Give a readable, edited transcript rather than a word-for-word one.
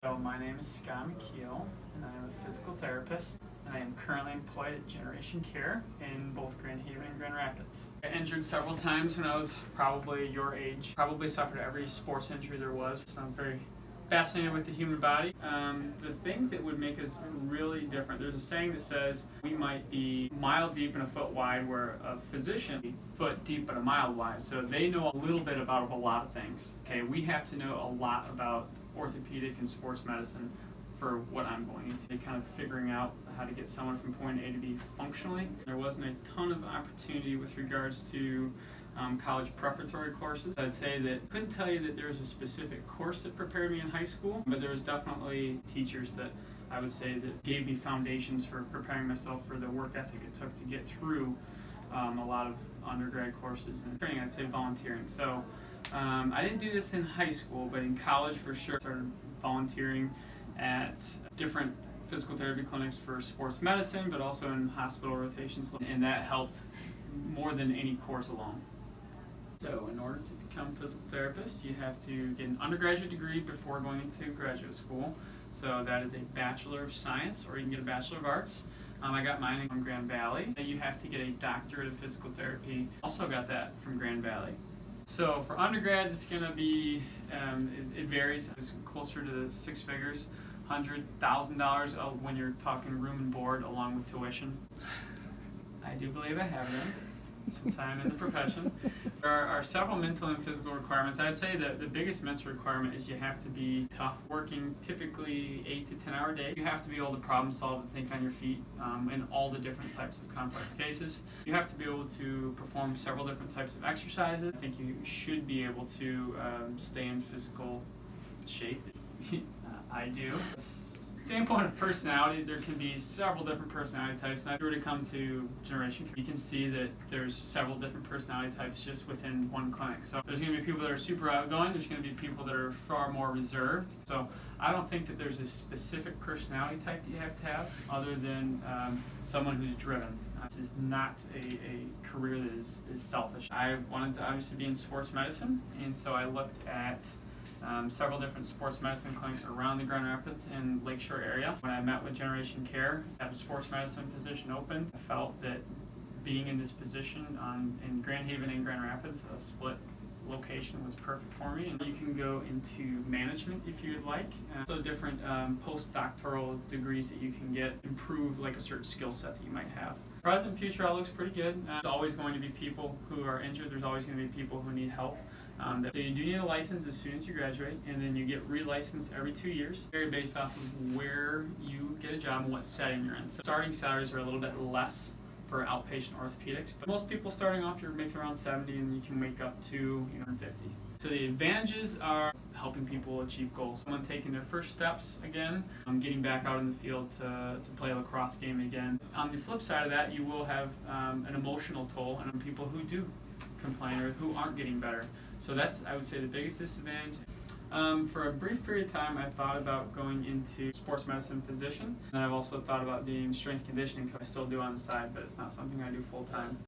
So my name is Scott McKeel, and I am a physical therapist, and I am currently employed at Generation Care in both Grand Haven and Grand Rapids. I got injured several times when I was probably your age. Probably suffered every sports injury there was. Sounds very fascinated with the human body. The things that would make us really different, there's a saying that says we might be a mile deep and a foot wide, where a physician foot deep but a mile wide. So they know a little bit about a lot of things. Okay, we have to know a lot about orthopedic and sports medicine for what I'm going into, kind of figuring out how to get someone from point A to B functionally. There wasn't a ton of opportunity with regards to college preparatory courses. I'd say that I couldn't tell you that there was a specific course that prepared me in high school, but there was definitely teachers that I would say that gave me foundations for preparing myself for the work ethic it took to get through a lot of undergrad courses and training. I'd say volunteering. So I didn't do this in high school, but in college for sure. I started volunteering at different physical therapy clinics for sports medicine, but also in hospital rotations, and that helped more than any course alone. So in order to become a physical therapist, you have to get an undergraduate degree before going into graduate school. So that is a Bachelor of Science, or you can get a Bachelor of Arts. I got mine from Grand Valley. You have to get a doctorate of physical therapy. Also got that from Grand Valley. So for undergrad, it's going to be, it varies. It's closer to the six figures, $100,000 when you're talking room and board along with tuition. I do believe I have them, since I'm in the profession. There are several mental and physical requirements. I'd say that the biggest mental requirement is you have to be tough, working typically 8 to 10 hour day. You have to be able to problem solve and think on your feet in all the different types of complex cases. You have to be able to perform several different types of exercises. I think you should be able to stay in physical shape. I do. Standpoint of personality, there can be several different personality types. And if you were to come to Generation Care, you can see that there's several different personality types just within one clinic. So there's going to be people that are super outgoing. There's going to be people that are far more reserved. So I don't think that there's a specific personality type that you have to have, other than someone who's driven. This is not a career that is selfish. I wanted to obviously be in sports medicine, and so I looked at several different sports medicine clinics around the Grand Rapids and Lakeshore area. When I met with Generation Care, had a sports medicine position open. I felt that being in this position in Grand Haven and Grand Rapids, a split location, was perfect for me. And you can go into management if you would like. So different postdoctoral degrees that you can get, improve like a certain skill set that you might have. Present and future all looks pretty good. There's always going to be people who are injured. There's always going to be people who need help. So you do need a license as soon as you graduate, and then you get re-licensed every 2 years. Very based off of where you get a job and what setting you're in. So starting salaries are a little bit less for outpatient orthopedics, but most people starting off, you're making around 70, and you can make up to 50. So the advantages are helping people achieve goals. Someone taking their first steps again, getting back out in the field to play a lacrosse game again. On the flip side of that, you will have an emotional toll on people who do complain or who aren't getting better. So that's, I would say, the biggest disadvantage. For a brief period of time, I thought about going into sports medicine physician, and I've also thought about being strength conditioning, because I still do on the side, but it's not something I do full time.